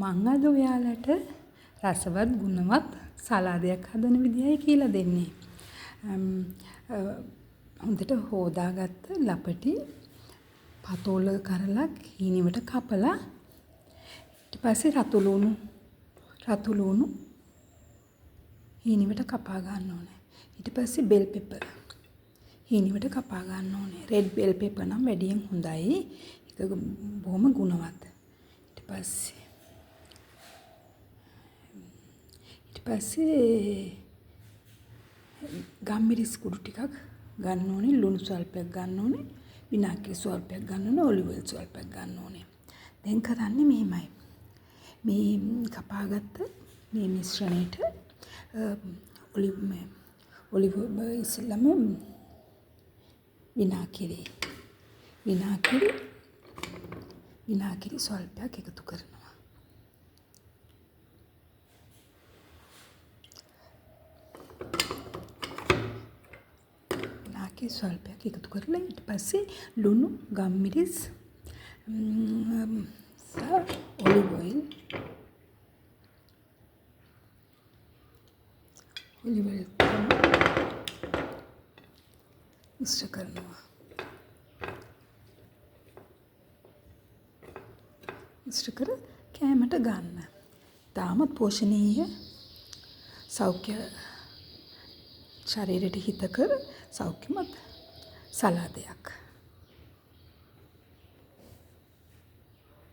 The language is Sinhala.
මං අද ඔයාලට රසවත් ගුණවත් සලාදයක් හදන විදියයි කියලා දෙන්නේ. හොඳට හොදාගත්ත ලපටි පතෝල කරලා හීනෙකට කපලා ඊට පස්සේ රතු ලුණු හීනෙකට කපා ගන්න ඕනේ. ඊට පස්සේ බෙල් පෙපර් හීනෙකට කපා ගන්න ඕනේ. රෙඩ් බෙල් පෙපර් නම් වැඩියෙන් හොඳයි. ඒක බොහොම ගුණවත්. ඊට පස්සේ ගම්මිරිස් කුඩු ටිකක් ගන්න ඕනේ. ලුණු ස්වල්පයක් ගන්න ඕනේ. විනාගිරි ස්වල්පයක් ගන්න ඕනේ. ඔලිව් ඔයිල් ස්වල්පයක් ගන්න ඕනේ. දැන් කරන්නේ මෙහෙමයි. මේ කපාගත්ත මේ මිශ්‍රණයට ඔලිව් ඉස්සෙල්ලාම විනාගිරි ස්වල්පයක් එකතු කරනවා. විනාගිරි ස්වල්පයක් එකතු කරලා ඊට පස්සේ ලුණු, ගම්මිරිස්, ඔලිව් ඔයිල් මිශ්‍ර කරනවා. මිශ්‍ර කර කෑමට ගන්න. තාමත් පෝෂණීය සෞඛ්‍ය ශරීරයට හිතකර සෞඛ්‍යමත් සලාදයක්.